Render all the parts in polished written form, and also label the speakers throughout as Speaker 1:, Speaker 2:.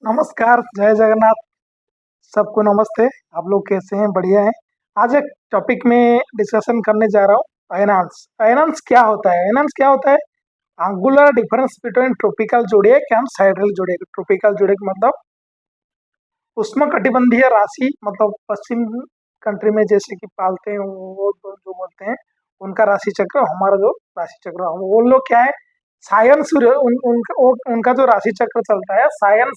Speaker 1: नमस्कार, जय जगन्नाथ। सबको नमस्ते। आप लोग कैसे हैं? बढ़िया हैं। आज एक टॉपिक में डिस्कशन करने जा रहा हूँ, फाइनेंस। फाइनेंस क्या होता है? फाइनेंस क्या होता है? Angular difference between tropical zodiac and sidereal zodiac. Tropical zodiac मतलब उष्णकटिबंधीय राशि, मतलब पश्चिम कंट्री में जैसे कि पालते हैं वो तो जो बोलते हैं उनका राशि चक्र, हमारा जो राशि चक्र, वो लोग क्या है, सायन सूर्य उनका जो राशि चक्र चलता है, सायन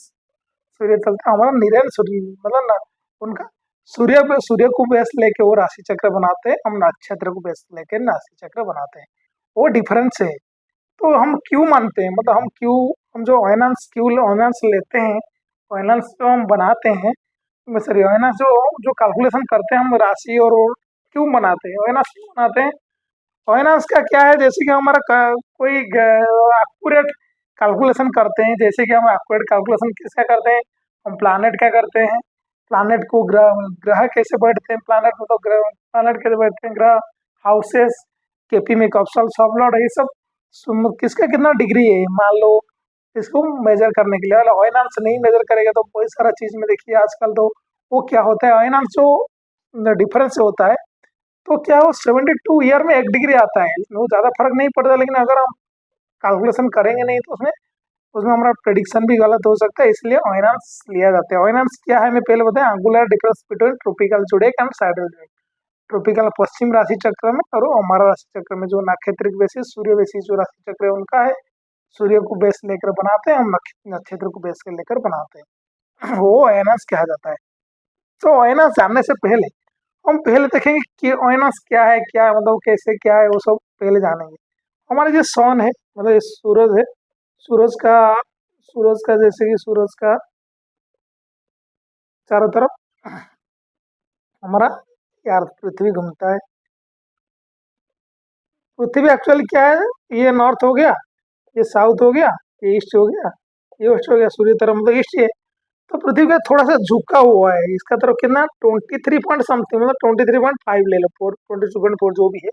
Speaker 1: सूर्य चलता है। हमारा नीरेन सूर्य, मतलब ना, उनका सूर्य को बेस लेके वो राशि चक्र बनाते हैं, हम नक्षत्र को बेस लेके राशि चक्र बनाते हैं। वो डिफरेंस है। तो हम क्यों मानते हैं, मतलब हम जो फाइनेंस लेते हैं, फाइनेंस जो हम बनाते हैं, सॉरी, फाइनेंस जो जो कैलकुलेशन करते हैं हम राशि, और वो क्यों बनाते हैं, फाइनेंस क्यों बनाते हैं? फाइनेंस का क्या है, जैसे कि हमारा कोई एक्यूरेट कैलकुलेशन करते हैं, जैसे कि हम एक्यूरेट कैलकुलेशन किसका करते हैं, हम प्लानेट का करते हैं। प्लानेट को ग्रह ग्रह कैसे बैठते हैं, प्लानेट मतलब ग्रह, प्लानेट कैसे बैठते हैं, ग्रह, हाउसेस, केपी में कप्सल, सब लॉट, ये सब किसका कितना डिग्री है, मान लो इसको मेजर करने के लिए फाइनेंस नहीं मेजर करेगा तो बहुत सारा चीज में देखिए आजकल तो वो क्या होता है, फाइनेंस जो डिफरेंस होता है, तो क्या वो 72 ईयर में 1 डिग्री आता है, वो ज्यादा फर्क नहीं पड़ता। लेकिन अगर हम कैलकुलेशन करेंगे नहीं तो उसमें उसमें हमारा प्रेडिक्शन भी गलत हो सकता है, इसलिए फाइनेंस लिया जाता है। फाइनेंस क्या है, मैं पहले बताया, angular difference between tropical zodiac and sidereal zodiac. Tropical पश्चिम राशि चक्र में, और वो हमारा राशि चक्र में, जो नाक्षत्रिक बेसिस, सूर्य बेसिस जो राशि चक्र है उनका है, सूर्य को बेस लेकर बनाते हैं, हम नक्षत्र को बेस कर लेकर बनाते हैं। वो फाइनेंस कहा जाता है। तो फाइनेंस जानने से पहले हम पहले देखेंगे कि फाइनेंस क्या है, क्या है, मतलब कैसे क्या है, वो सब पहले जानेंगे। हमारे जो सन है, मतलब ये सूरज है, सूरज का सूरज का जैसे कि सूरज का चारों तरफ हमारा यार पृथ्वी घूमता है। पृथ्वी एक्चुअली क्या है, ये नॉर्थ हो गया, ये साउथ हो गया, ये ईस्ट हो गया, ये वेस्ट हो गया, सूर्य तरफ मतलब ईस्ट है। तो पृथ्वी का थोड़ा सा झुका हुआ है, इसका तरफ कितना 23 पॉइंट समथिंग, मतलब 23.5 ले लो, 22.4 जो भी है।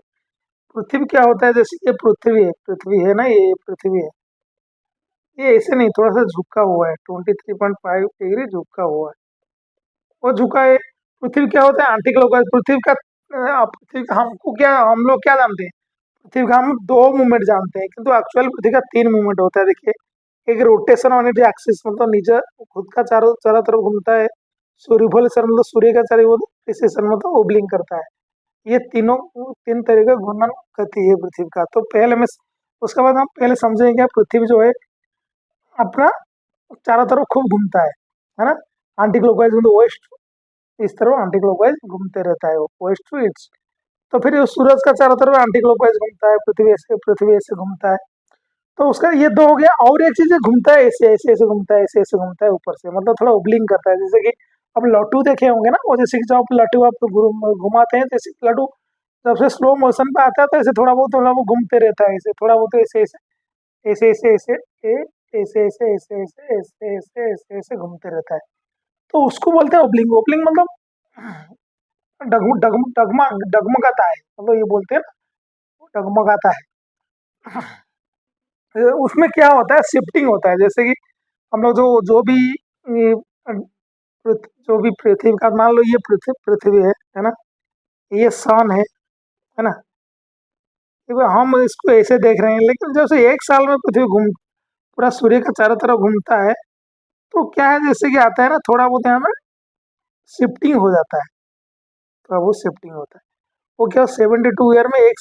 Speaker 1: पृथ्वी क्या होता है, जैसे ये पृथ्वी है ना, ये पृथ्वी है, ये ऐसे नहीं, थोड़ा सा झुका हुआ है, 23.5 डिग्री झुका हुआ है, वो झुका है। पृथ्वी क्या होता है, आंटी क्लॉकवाइज। पृथ्वी का हमको क्या, हम लोग क्या जानते हैं, पृथ्वी का हम दो मूवमेंट जानते हैं, किंतु एक्चुअल पृथ्वी का 3 मूवमेंट होता है। देखिए, एक रोटेशन ऑन इट एक्सिस, मतलब नीचे खुद का चारों चारों तरफ घूमता है। रिवोल्यूशन मतलब सूर्य का चारों ओर प्रिसेशन मतलब ओबलिंग करता है। ये तीनों, तीन तरह का घूर्णन गति है पृथ्वी का। तो पहले में, उसके बाद हम पहले समझेंगे क्या, पृथ्वी जो है अपना चारों तरफ खूब घूमता है ना, एंटी क्लॉकवाइज मतलब वेस्ट, इस तरह एंटी क्लॉकवाइज घूमते रहता है, वो वेस्ट टू ईस्ट। तो फिर ये सूरज का चारों तरफ एंटी क्लॉकवाइज घूमता है, पृथ्वी ऐसे घूमता है। तो उसका ये दो हो गया, और एक चीज है, घूमता है ऐसे ऐसे ऐसे घूमता है, ऐसे ऐसे घूमता है ऊपर से, मतलब थोड़ा उबलिंग करता है, जैसे कि अब लट्टू देखे होंगे ना, वो जैसे कि जब आप लट्टू आप घुमाते हैं, जैसे कि लड्डू जब से स्लो मोशन पे आता है तो ऐसे थोड़ा वो घूमते रहता है, ऐसे थोड़ा बहुत ऐसे ऐसे ऐसे ऐसे ऐसे ऐसे ऐसे ऐसे ऐसे ऐसे ऐसे ऐसे ऐसे घूमते रहता है। तो उसको बोलते हैं ओबलिंग। ओबलिंग मतलब डगमगाता है, मतलब ये बोलते हैं ना, डगमगाता है। उसमें क्या होता है, शिफ्टिंग होता है, जैसे कि हम लोग जो भी ये, जो भी पृथ्वी का, मान लो ये पृथ्वी है ना, ये सन है ना, ये हम इसको ऐसे देख रहे हैं, लेकिन जैसे एक साल में पृथ्वी घूम पूरा सूर्य का चारों तरफ घूमता है, तो क्या है, जैसे कि आता है ना, थोड़ा बहुत यहाँ में शिफ्टिंग हो जाता है, थोड़ा बहुत शिफ्टिंग होता है। वो क्या, 72 ईयर में एक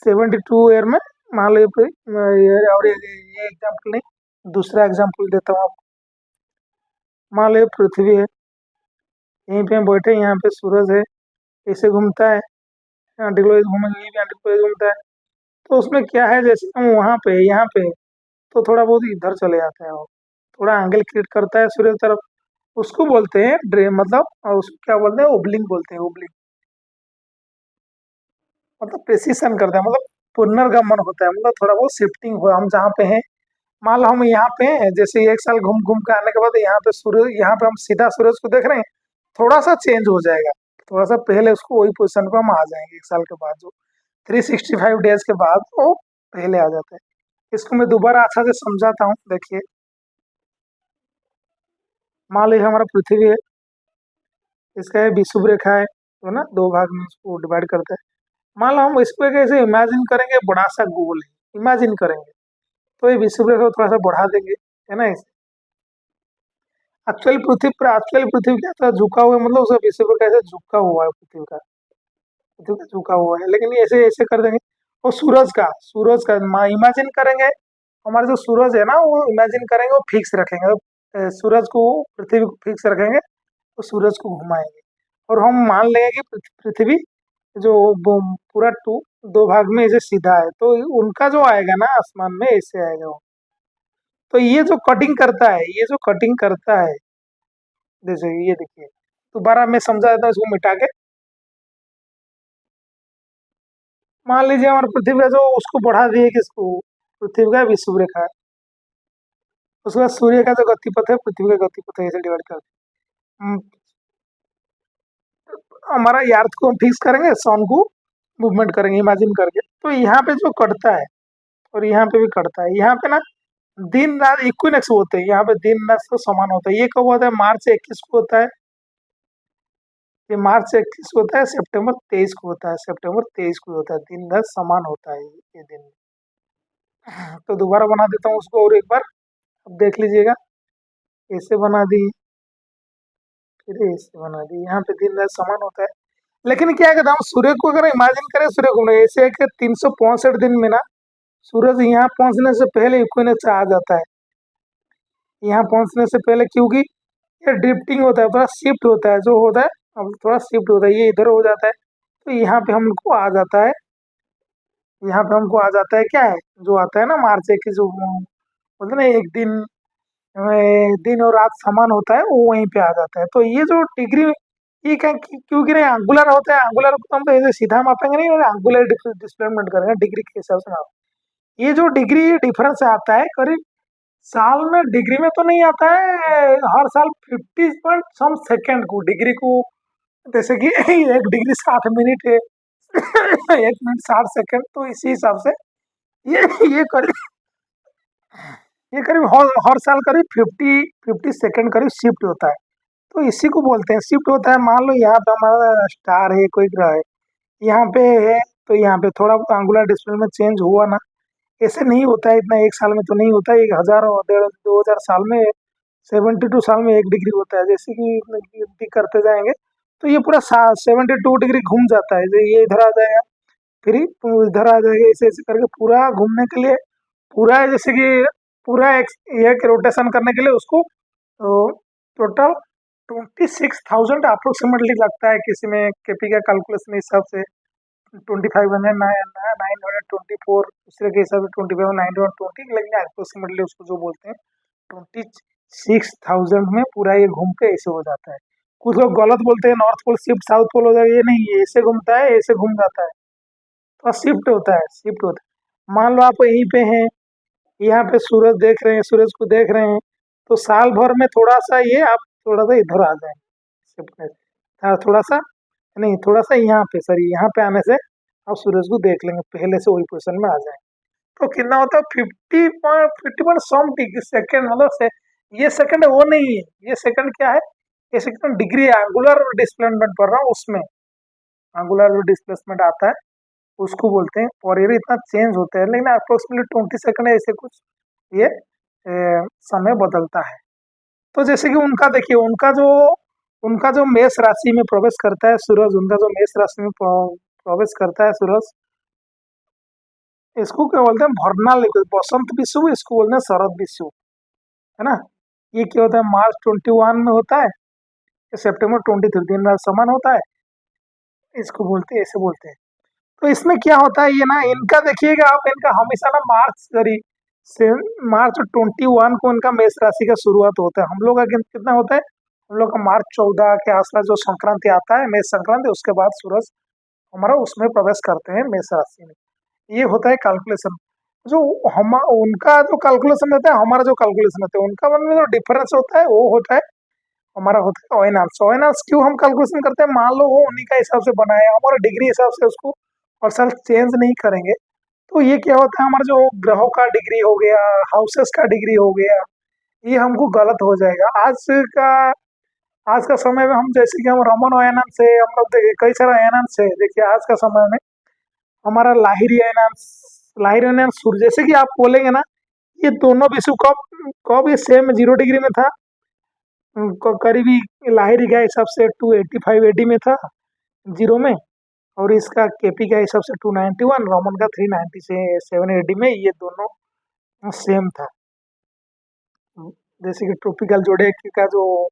Speaker 1: 72 ईयर में, मान लो ये, और ये एग्जाम्पल नहीं, दूसरा एग्जाम्पल देता हूँ आपको। मान लो ये पृथ्वी है, यहीं पे हम बैठे, यहाँ पे सूरज है, ऐसे घूमता है, एंटी क्लॉकवाइज घूमेंगे, ये भी एंटी क्लॉकवाइज घूमता है। तो उसमें क्या है, जैसे हम वहाँ पे यहाँ पे, तो थोड़ा बहुत इधर चले जाता है वो, थोड़ा एंगल क्रिएट करता है सूर्य की तरफ, उसको बोलते हैं ड्रे, मतलब उसको क्या बोलते हैं, ओबलिंग बोलते हैं, ओबलिंग। मतलब प्रेसिशन करता है, मतलब पुनर्गमन होता है, मतलब थोड़ा बहुत शिफ्टिंग हो, हम जहाँ पे हैं, मान लो हम यहाँ पे हैं, जैसे एक साल घूम घूम के आने के बाद यहाँ पे सूर्य, यहाँ पे हम सीधा सूरज को देख रहे हैं, थोड़ा सा चेंज हो जाएगा, थोड़ा सा पहले उसको वही पोजिशन पे हम आ जाएंगे, एक साल के बाद जो 365 डेज के बाद वो पहले आ जाता है। इसको मैं दोबारा अच्छा से समझाता हूँ, देखिए। मान लीजिए हमारा पृथ्वी है, इसका ये विषुव रेखा है, तो ना दो भाग में इसको डिवाइड करते हैं। मान लो हम इसको कैसे इमेजिन करेंगे, बड़ा सा गोल है, इमेजिन करेंगे, तो ये विषुव रेखा को थोड़ा सा बढ़ा देंगे, है ना। एक्चुअल पृथ्वी क्या था, झुका हुआ है, मतलब उसका विषुव रेखा ऐसे झुका हुआ है, पृथ्वी का झुका हुआ है, लेकिन ऐसे ऐसे कर देंगे। और सूरज का इमेजिन करेंगे, हमारे जो सूरज है ना, वो इमेजिन करेंगे, वो फिक्स रखेंगे, सूरज को, पृथ्वी को फिक्स रखेंगे, तो सूरज को घुमाएंगे। और हम मान लेंगे कि पृथ्वी जो पूरा दो भाग में ऐसे सीधा है, तो उनका जो आएगा ना आसमान में, ऐसे आएगा वो। तो ये जो कटिंग करता है, ये जो कटिंग करता है, जैसे ये देखिए, दोबारा मैं समझा देता हूँ इसको मिटा के। मान लीजिए हमारे पृथ्वी का जो, उसको बढ़ा दिए किसको, पृथ्वी का विषुव रेखा है, उसके बाद सूर्य का जो गतिपथ है, पृथ्वी का गतिपथ है, ऐसे डिवाइड कर हमारा अर्थ को हम फिक्स करेंगे, सन को मूवमेंट करेंगे इमेजिन करके। तो यहाँ पे जो कटता है, और यहाँ पे भी कटता है, यहाँ पे ना दिन रात इक्विनोक्स होते हैं, यहाँ पे दिन रात तो समान होता है। ये कब होता है, मार्च 21 को होता है, ये मार्च 21 को होता है, सितंबर 23 को होता है, सितंबर 23 को होता है, दिन रात समान होता है ये दिन। तो दोबारा बना देता हूँ उसको और एक बार, अब देख लीजिएगा, ऐसे बना दी, फिर ऐसे बना दी, यहाँ पे दिन रात समान होता है। लेकिन क्या कहता हूँ, सूर्य को अगर इमेजिन करें, सूर्य घूम रहे ऐसे है कि 365 दिन में ना, सूरज यहाँ पहुंचने से पहले इक्विनोक्स आ जाता है, यहाँ पहुंचने से पहले, क्योंकि ये ड्रिफ्टिंग होता है, थोड़ा शिफ्ट होता है, जो होता है अब थोड़ा शिफ्ट होता है, ये इधर हो जाता है, तो यहाँ पे हमको आ जाता है, यहाँ पे हमको आ जाता है, क्या है जो आता है ना, मार्च 21 जो बोलते हैं ना, एक दिन, दिन और रात समान होता है, वो वहीं पे आ जाता है। तो ये जो डिग्री, ये क्या, क्योंकि नहीं एंगुलर होता है, एंगुलर को हम तो ऐसे सीधा मापेंगे नहीं, एंगुलर डिस्प्लेसमेंट करेंगे, डिग्री के हिसाब से माप। ये जो डिग्री डिफरेंस आता है, करीब साल में, डिग्री में तो नहीं आता है, हर साल 50 पॉइंट सम सेकेंड को, डिग्री को, जैसे कि 1 डिग्री 60 मिनट है, 1 मिनट 60 सेकेंड, तो इसी हिसाब से ये ये करीब, हर साल करीब 50 सेकेंड करीब शिफ्ट होता है। तो इसी को बोलते हैं शिफ्ट होता है। मान लो यहाँ पे हमारा स्टार है, कोई ग्रह है, यहाँ पे है, तो यहाँ पे थोड़ा एंगुलर डिस्प्लेसमेंट में चेंज हुआ ना, ऐसे नहीं होता है इतना, एक साल में तो नहीं होता है, 1000 और 2000 साल में, 72 साल में 1 डिग्री होता है, जैसे कि गिनती करते जाएंगे, तो ये पूरा 72 डिग्री घूम जाता है, ये इधर आ जाएगा, फिर इधर आ जाएगा, ऐसे ऐसे करके पूरा घूमने के लिए, पूरा जैसे कि पूरा एक रोटेशन करने के लिए उसको टोटल 26,000 अप्रोक्सीमेटली लगता है, किसी में केपी का कैलकुलेशन हिसाब से 25,924, दूसरे के हिसाब से 25,920, लेकिन अप्रोक्सीमेटली उसको जो बोलते हैं 26,000 में पूरा ये घूम के ऐसे हो जाता है। कुछ लोग गलत बोलते हैं, north pole shift south pole हो जाएगा, ये नहीं है, ऐसे घूमता है, ऐसे घूम जाता है, तो शिफ्ट होता है, शिफ्ट होता है। मान लो आप यहीं पे हैं, यहाँ पे सूरज देख रहे हैं, सूरज को देख रहे हैं, तो साल भर में थोड़ा सा ये आप थोड़ा सा इधर आ जाएंगे, थोड़ा सा नहीं, थोड़ा सा यहाँ पे, सॉरी, यहाँ पे आने से आप सूरज को देख लेंगे, पहले से वही पोजिशन में आ जाए, तो कितना होता है, 50.50 सेकेंड, मतलब ये सेकंड वो नहीं है, ये सेकंड क्या है, ये सेकंड डिग्री एंगुलर डिस्प्लेसमेंट पढ़ रहा हूँ, उसमें एंगुलर डिस्प्लेसमेंट आता है, उसको बोलते हैं। और ये भी इतना चेंज होता है, लेकिन अप्रोक्सीमेटली 20 सेकंड ऐसे कुछ ये समय बदलता है। तो जैसे कि उनका देखिए, उनका जो मेष राशि में प्रवेश करता है सूरज, उनका जो मेष राशि में प्रवेश करता है सूरज, इसको क्या बोलते हैं, भरना बसंत विषुव, इसको बोलते हैं शरद विषुव, है ना। ये क्या होता है, मार्च 21 में होता है, September 23, दिन रात समान होता है, इसको बोलते हैं, ऐसे बोलते हैं। तो इसमें क्या होता है, ये ना, इनका देखिएगा आप, इनका हमेशा ना से मार्च 21 को इनका मेष राशि का शुरुआत होता है। हम लोग का कितना होता है, हम लोग का मार्च 14 के आसपास जो संक्रांति आता है, मेष संक्रांति, उसके बाद सूरज हमारा उसमें प्रवेश करते हैं, मेष राशि में। ये होता है कैलकुलेशन। जो हम उनका जो कैलकुलेशन रहता है, हमारा जो कैलकुलेशन रहता है, उनका में जो डिफरेंस होता है, वो होता है, हमारा होता है ऑयनार्स। ऑयनार्स क्यों हम कैलकुलेशन करते हैं, मान लो वो उन्हीं का हिसाब से बनाया, हमारा डिग्री हिसाब से उसको और सर चेंज नहीं करेंगे, तो ये क्या होता है, हमारा जो ग्रहों का डिग्री हो गया, हाउसेस का डिग्री हो गया, ये हमको गलत हो जाएगा। का आज का समय में हम जैसे कि हम रमन अयनांश से हम लोग देखिए कई सारे अयनांश है। देखिए आज का समय में हमारा लाहिरी अयनांश, लाहिरी अयनांश सूर्य, जैसे कि आप बोलेंगे ना, ये दोनों विश्व कप कब ये सेम 0 डिग्री में था। करीबी लाहिरी का हिसाब से 285 एडी में था, जीरो में। और इसका केपी का हिसाब से 291, रोमन का 397 एडी में। ये दोनों सेम था। जैसे कि ट्रॉपिकल जोड़े का जो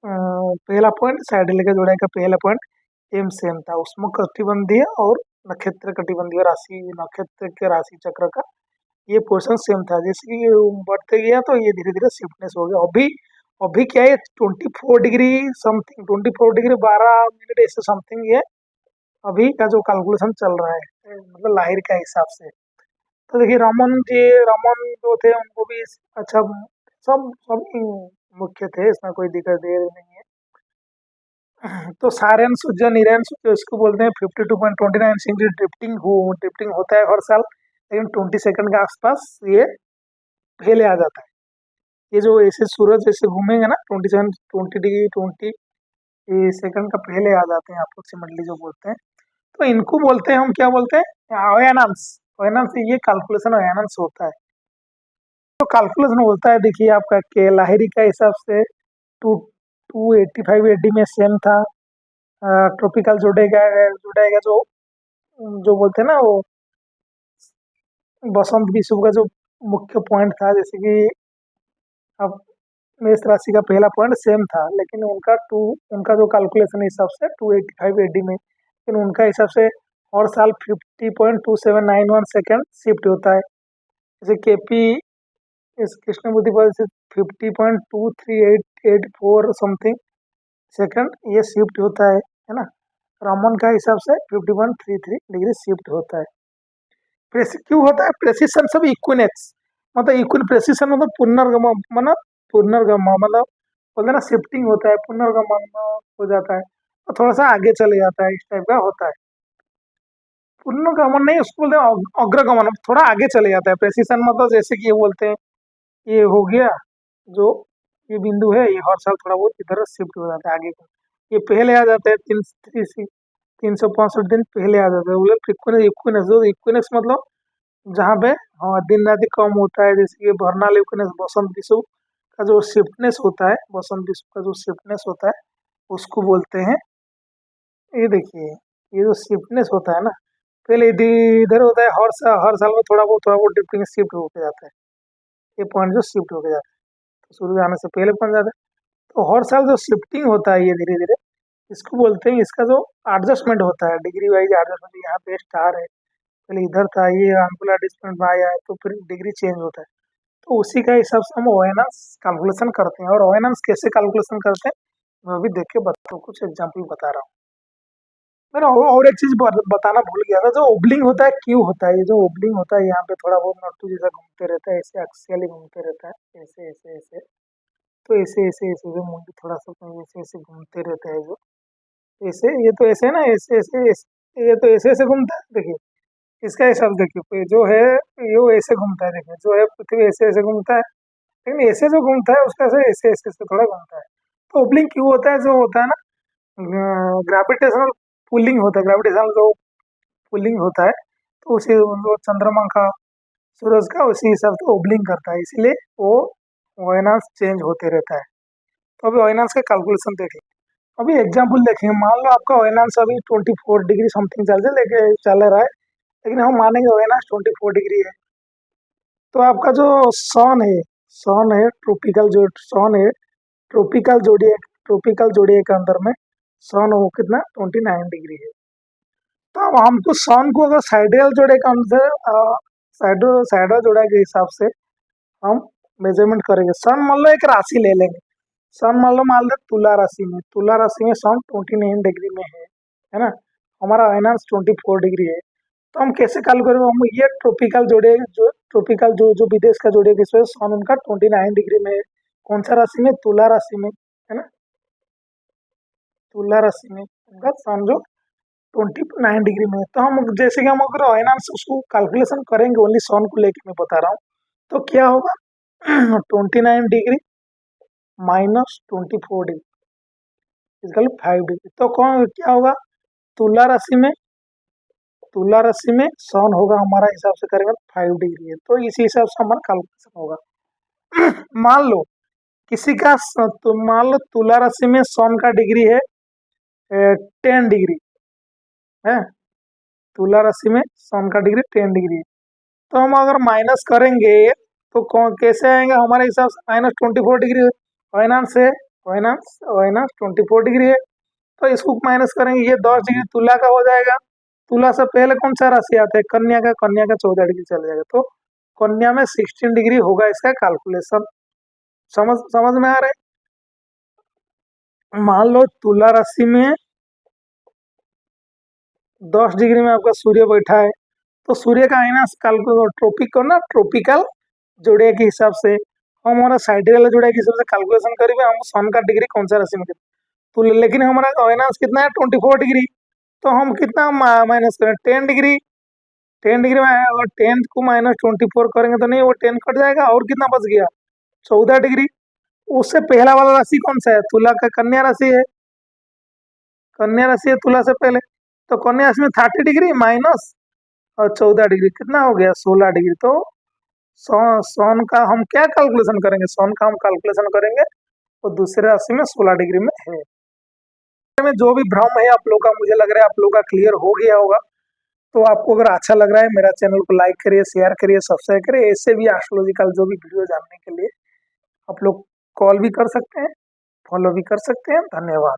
Speaker 1: पहला पॉइंट, साइडेल का जोड़े का पहला पॉइंट एम सेम था। उसमें कटिबंधीय और नक्षत्र कटिबंधीय राशि, नक्षत्र के राशि चक्र का ये पोर्शन सेम था। जैसे कि बढ़ते गया तो ये धीरे धीरे शिफ्टनेस हो गया। अभी अभी क्या है, 24 डिग्री समथिंग, 24 डिग्री 12 मिनट ऐसे समथिंग ये अभी का जो कैलकुलेशन चल रहा है, मतलब लाहिर का हिसाब से। तो देखिए रमन जो थे उनको भी अच्छा, सब सब मुख्य थे, इसमें कोई दिक्कत नहीं है। तो सारेन सूर्य नीरेन सूर्य इसको बोलते हैं। 52.29 सेंटी ड्रिफ्टिंग होता है हर साल, लेकिन 20 सेकंड के आसपास ये पहले आ जाता है। ये जो ऐसे सूरज ऐसे घूमेंगे ना, 20 डिग्री 20 सेकंड का पहले आ जाते हैं अप्रोक्सीमेटली जो बोलते हैं। तो इनको बोलते हैं, हम क्या बोलते हैं, अयनांश। अयनांश ये कैलकुलेशन अयनांश होता है। तो कैलकुलेशन होता है, देखिए आपका के लाहिरी का हिसाब से 285 एडी में सेम था। ट्रॉपिकल जोड़ेगा जो जो बोलते हैं ना, वो बसंत विषुव का जो मुख्य पॉइंट था। जैसे कि अब मेष राशि का पहला पॉइंट सेम था, लेकिन उनका जो कैलकुलेशन हिसाब से 285 एडी में, लेकिन उनका हिसाब से हर साल 50.2791 शिफ्ट होता है। जैसे केपी इस कृष्ण बुद्धि पर से 50.2388 समथिंग सेकंड ये शिफ्ट होता है ना। रमन का हिसाब से 50.33 डिग्री शिफ्ट होता है। क्यों होता है प्रेसिशन सब इक्विनेक्स, मतलब इक्विन प्रेसिशन मतलब पुनर्गम मतलब बोलते ना शिफ्टिंग होता है, पुनर्गमन हो जाता है, तो थोड़ा सा आगे चले जाता है, इस टाइप का होता है। पुनर्गमन नहीं, उसको बोलते हैं अग्रगमन, थोड़ा आगे चले जाता है। प्रेसिशन मतलब जैसे कि ये बोलते हैं ये हो गया, जो ये बिंदु है, ये हर साल थोड़ा बहुत इधर शिफ्ट हो जाता है आगे को। ये पहले आ जाता है 365 दिन पहले आ जाता है। बोले इक्विनेक्स मतलब जहाँ पे हाँ दिन रात कम होता है। जैसे कि बर्नाल इक्विनेक्स, बसंत विषुव का जो शिफ्टनेस होता है, बसंत विषुव का जो शिफ्टनेस होता है उसको बोलते हैं। ये देखिए ये जो शिफ्टनेस होता है ना, पहले इधर होता है, हर साल में थोड़ा बहुत ड्रिफ्टिंग शिफ्ट होके जाता है। ये पॉइंट जो शिफ्ट होके जाता है, तो सूर्य आने से पहले पहुंच जाता है। तो हर साल जो शिफ्टिंग होता है ये धीरे धीरे, इसको बोलते हैं, इसका जो एडजस्टमेंट होता है डिग्री वाइज एडजस्टमेंट। यहाँ पे स्टार है, पहले इधर था, ये अनुकूल एडजस्टमेंट में आया है, तो फिर डिग्री चेंज होता है। तो उसी का हिसाब से हम ओएनएस कैलकुलेशन करते हैं। और ओएनएस कैसे कैलकुलेशन करते हैं मैं अभी देख के बताता हूँ, कुछ एग्जाम्पल बता रहा हूँ। मैंने और एक चीज बताना भूल गया था, जो ओबलिंग होता है, क्यों होता है। ये जो ओबलिंग होता है यहाँ पे थोड़ा बहुत नट्टू जैसा घूमते रहता है, ऐसे एक्सियली घूमते रहता है, ऐसे ऐसे ऐसे। तो ऐसे ऐसे ऐसे जो मुंडी थोड़ा सा तो ऐसे ऐसे घूमते रहता है, जो ऐसे, ये तो ऐसे है ना, ऐसे ऐसे ये तो ऐसे ऐसे घूमता है। देखिए इसका हिसाब देखिए, जो है ये वो ऐसे घूमता है। देखिए जो है पृथ्वी ऐसे ऐसे घूमता है, लेकिन ऐसे जो घूमता है उसका से ऐसे ऐसे ऐसे थोड़ा घूमता है। तो ओबलिंग क्यों होता है, जो होता है ना ग्रेविटेशनल पुलिंग होता है, ग्रेविटेशनल जो पुलिंग होता है, तो उसी वो चंद्रमा का, सूरज का, उसी हिसाब से ओबलिंग करता है, इसीलिए वो ऑयनांस चेंज होते रहता है। तो अभी ऑयनांस का कैलकुलेशन देखिए। अभी एग्जाम्पल देखेंगे, मान लो आपका ऑयनांस अभी 24 डिग्री समथिंग चल रहा है, लेकिन हम मानेंगे ऑयनांस 24 डिग्री है। तो आपका जो सन है ट्रॉपिकल जो सन है, ट्रॉपिकल जोड़िए के अंदर में सन वो कितना 29 डिग्री है। तो अब हमको सन को अगर साइडल जोड़े के अंदर साइडल जोड़ा के हिसाब से हम मेजरमेंट करेंगे। सन मान लो एक राशि ले लेंगे, सन मान लो तुला राशि में सन 29 डिग्री में है ना। हमारा फाइनेंस 24 डिग्री है। तो हम कैसे चालू करेंगे, हम ये ट्रॉपिकल जो विदेश का जोड़े इस वजह सन उनका 29 डिग्री में है। कौन सा राशि में, तुला राशि में, है ना। तुला राशि में उनका सन जो 29 डिग्री में है। तो हम जैसे कि हम अगर फाइनेंस उसको कैलकुलेशन करेंगे ओनली सन को लेके मैं बता रहा हूँ, तो क्या होगा, 29 degree minus 24 degree equal 5 degree. तो कौन क्या होगा, तुला राशि में सन होगा हमारा हिसाब से करेंगे 5 डिग्री है, तो इसी हिसाब से हमारा कैलकुलेशन होगा। मान लो किसी का तो मान लो तुला राशि में सन का डिग्री है 10 डिग्री है, तुला राशि में सन का डिग्री 10 डिग्री है, तो हम अगर माइनस करेंगे तो कैसे आएंगे हमारे हिसाब से, -24 डिग्री फाइनेंस है, फाइनेंस 24 डिग्री है, तो इसको माइनस करेंगे, ये 10 डिग्री तुला का हो जाएगा। तुला से पहले कौन सा राशि आता है, कन्या का 14 डिग्री चल जाएगा, तो कन्या में 16 डिग्री होगा इसका कैलकुलेशन। समझ में आ रहा है। मान लो तुला राशि में 10 डिग्री में आपका सूर्य बैठा है, तो सूर्य का आईना ट्रॉपिकल जोड़े के हिसाब से हम हमारा साइडेरियल जोड़े के हिसाब से कैलकुलेशन करेंगे, हम सन का डिग्री कौन सा राशि में तो, लेकिन हमारा फाइनेंस कितना है 24 डिग्री, तो हम कितना माइनस करें 10 डिग्री, 10 डिग्री में अगर 10 को -24 करेंगे तो नहीं, वो 10 कट जाएगा, और कितना बच गया 14 डिग्री। उससे पहला वाला राशि कौन सा है, तुला का कन्या राशि है, कन्या राशि है तुला से पहले, तो कन्या राशि में 30 डिग्री माइनस और 14 डिग्री कितना हो गया 16 डिग्री। तो सन का हम क्या कैलकुलेशन करेंगे, सन का हम कैलकुलेशन करेंगे तो दूसरे राशि में 16 डिग्री में है। में जो भी भ्रम है आप लोग का, मुझे लग रहा है आप लोग का क्लियर हो गया होगा। तो आपको अगर अच्छा लग रहा है मेरा चैनल को लाइक करिए, शेयर करिए, सब्सक्राइब करिए। ऐसे भी एस्ट्रोलॉजिकल जो भी वीडियो जानने के लिए आप लोग कॉल भी कर सकते हैं, फॉलो भी कर सकते हैं। धन्यवाद।